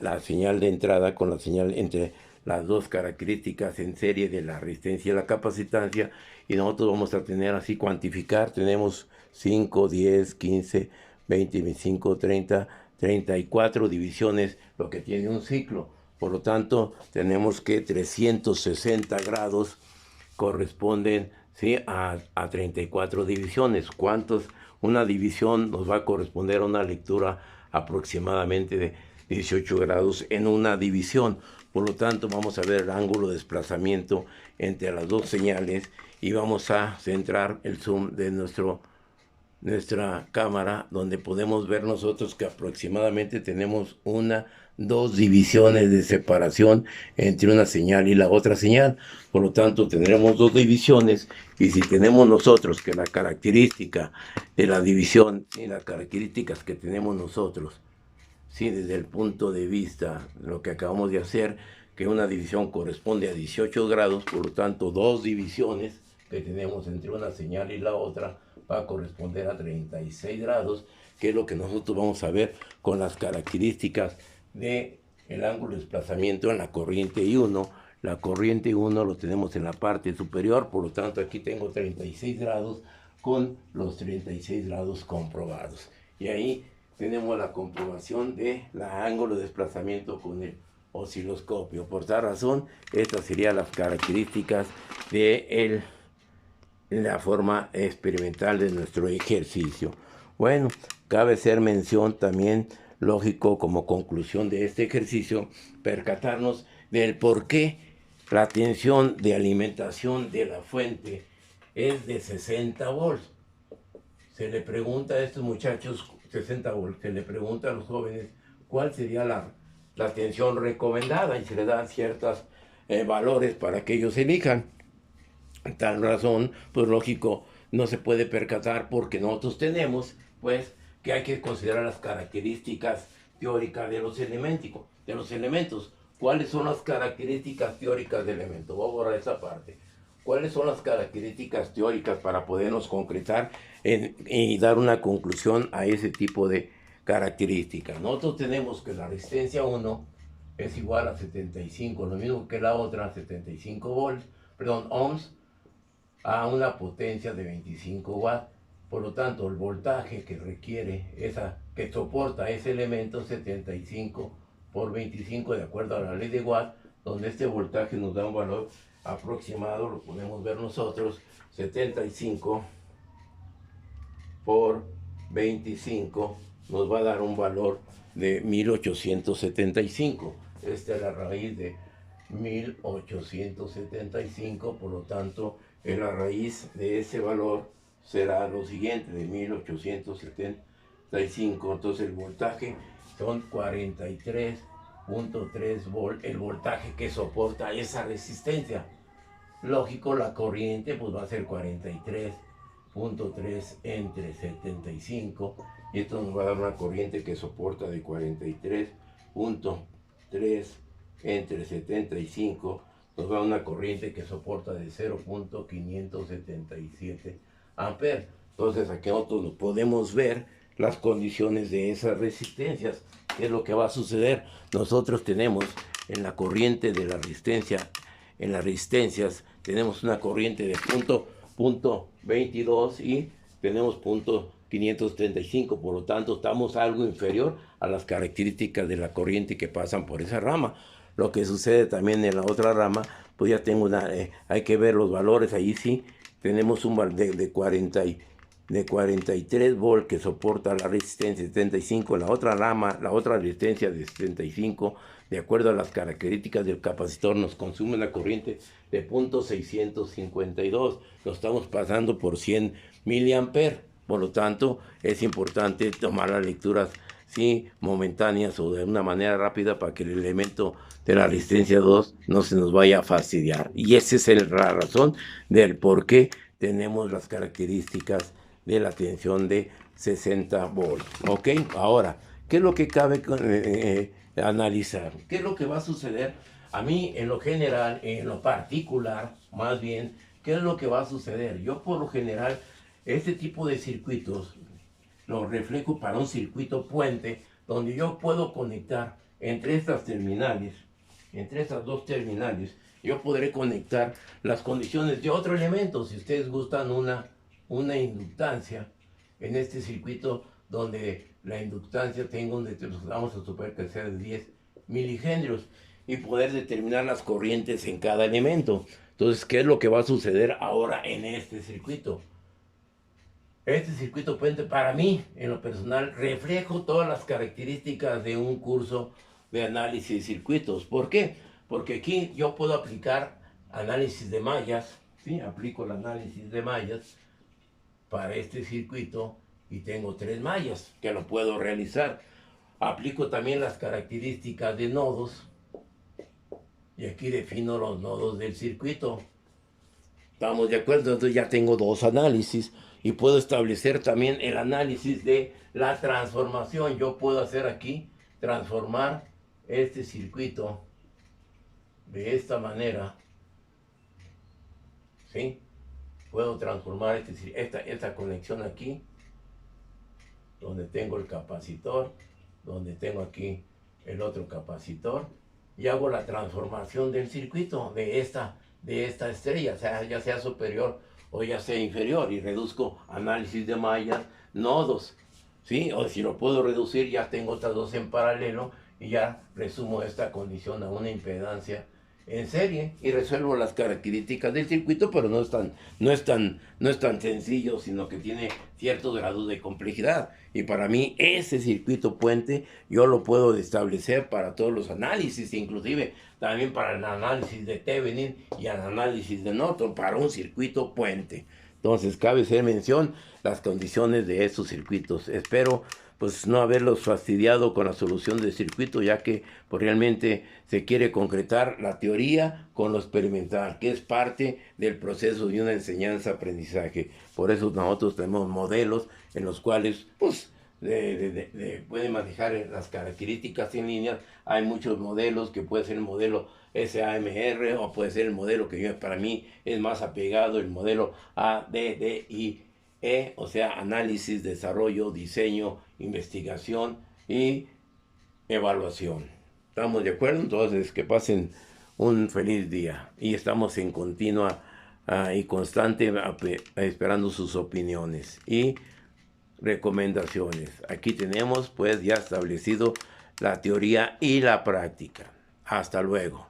la señal de entrada con la señal entre las dos características en serie de la resistencia y la capacitancia, y nosotros vamos a tener así cuantificar, tenemos 5, 10, 15, 20, 25, 30, 34 divisiones, lo que tiene un ciclo. Por lo tanto, tenemos que 360 grados corresponden, ¿sí?, a 34 divisiones. Una división nos va a corresponder a una lectura aproximadamente de 18 grados en una división. Por lo tanto, vamos a ver el ángulo de desplazamiento entre las dos señales y vamos a centrar el zoom de nuestra cámara, donde podemos ver nosotros que aproximadamente tenemos dos divisiones de separación entre una señal y la otra señal. Por lo tanto, tendremos dos divisiones, y si tenemos nosotros que la característica de la división y las características que tenemos nosotros, sí, desde el punto de vista de lo que acabamos de hacer, que una división corresponde a 18 grados, por lo tanto, dos divisiones que tenemos entre una señal y la otra va a corresponder a 36 grados, que es lo que nosotros vamos a ver con las características del ángulo de desplazamiento en la corriente I1. La corriente I1 lo tenemos en la parte superior, por lo tanto aquí tengo 36 grados con los 36 grados comprobados. Y ahí tenemos la comprobación del ángulo de desplazamiento con el osciloscopio. Por tal razón, estas serían las características de la forma experimental de nuestro ejercicio. Bueno, cabe hacer mención también, lógico, como conclusión de este ejercicio, percatarnos del por qué la tensión de alimentación de la fuente es de 60 volts. Se le pregunta a estos muchachos, 60 volts, se le pregunta a los jóvenes cuál sería la tensión recomendada y se le dan ciertos valores para que ellos elijan. Tal razón, pues lógico, no se puede percatar porque nosotros tenemos, pues, que hay que considerar las características teóricas de los elementos. ¿Cuáles son las características teóricas del elemento? Voy a borrar esa parte. ¿Cuáles son las características teóricas para podernos concretar y dar una conclusión a ese tipo de características? Nosotros tenemos que la resistencia 1 es igual a 75, lo mismo que la otra, 75 ohms, a una potencia de 25 watts. Por lo tanto, el voltaje que requiere que soporta ese elemento, 75 por 25, de acuerdo a la ley de Watt, donde este voltaje nos da un valor aproximado, lo podemos ver nosotros, 75 por 25 nos va a dar un valor de 1875. Esta es la raíz de 1875, por lo tanto, la raíz de ese valor será lo siguiente, de 1875. Entonces el voltaje son 43.3 volts, el voltaje que soporta esa resistencia. Lógico, la corriente pues va a ser 43.3 entre 75, y esto nos va a dar una corriente que soporta de 43.3 entre 75, nos va a una corriente que soporta de 0.577 amperes. Entonces aquí nosotros podemos ver las condiciones de esas resistencias. ¿Qué es lo que va a suceder? Nosotros tenemos en la corriente de la resistencia, en las resistencias tenemos una corriente de punto 22 y tenemos punto 535, por lo tanto estamos algo inferior a las características de la corriente que pasan por esa rama. Lo que sucede también en la otra rama, pues ya tengo hay que ver los valores, ahí sí tenemos un valor de 43 volts que soporta la resistencia 75, en la otra rama, la otra resistencia de 75, de acuerdo a las características del capacitor, nos consume una corriente de .652, lo estamos pasando por 100 miliamperes. Por lo tanto, es importante tomar las lecturas, sí, momentáneas o de una manera rápida para que el elemento de la resistencia 2 no se nos vaya a fastidiar. Y esa es la razón del por qué tenemos las características de la tensión de 60 volts. ¿Ok? Ahora, ¿qué es lo que cabe analizar? ¿Qué es lo que va a suceder? A mí, en lo general, en lo particular, más bien, ¿qué es lo que va a suceder? Yo, por lo general, este tipo de circuitos los reflejo para un circuito puente, donde yo puedo conectar entre estas terminales, entre estas dos terminales, yo podré conectar las condiciones de otro elemento. Si ustedes gustan una inductancia en este circuito, donde la inductancia tengo vamos a suponer que sea de 10 milihenrios, y poder determinar las corrientes en cada elemento. Entonces, ¿qué es lo que va a suceder ahora en este circuito? Este circuito puente, para mí, en lo personal, reflejo todas las características de un curso de análisis de circuitos. ¿Por qué? Porque aquí yo puedo aplicar análisis de mallas, ¿sí? Aplico el análisis de mallas para este circuito y tengo 3 mallas que lo puedo realizar. Aplico también las características de nodos y aquí defino los nodos del circuito. ¿Estamos de acuerdo? Entonces ya tengo 2 análisis y puedo establecer también el análisis de la transformación. Yo puedo hacer aquí, transformar este circuito de esta manera, ¿sí? Puedo transformar esta conexión aquí, donde tengo el capacitor, donde tengo aquí el otro capacitor, y hago la transformación del circuito de esta estrella, ya sea superior o ya sea inferior, y reduzco análisis de mallas, nodos, ¿sí? O si lo puedo reducir, ya tengo otras 2 en paralelo y ya resumo esta condición a una impedancia en serie y resuelvo las características del circuito, pero no es tan sencillo, sino que tiene ciertos grados de complejidad. Y para mí ese circuito puente yo lo puedo establecer para todos los análisis, inclusive también para el análisis de Thevenin y el análisis de Norton, para un circuito puente. Entonces cabe hacer mención las condiciones de esos circuitos. Espero pues no haberlos fastidiado con la solución del circuito, ya que pues, realmente se quiere concretar la teoría con lo experimental, que es parte del proceso de una enseñanza-aprendizaje. Por eso nosotros tenemos modelos en los cuales pues pueden manejar las características en línea. Hay muchos modelos, que puede ser el modelo SAMR o puede ser el modelo que para mí es más apegado, el modelo ADDIE, o sea, análisis, desarrollo, diseño, investigación y evaluación. ¿Estamos de acuerdo? Entonces, que pasen un feliz día y estamos en continua y constante esperando sus opiniones y recomendaciones. Aquí tenemos pues ya establecido la teoría y la práctica. Hasta luego.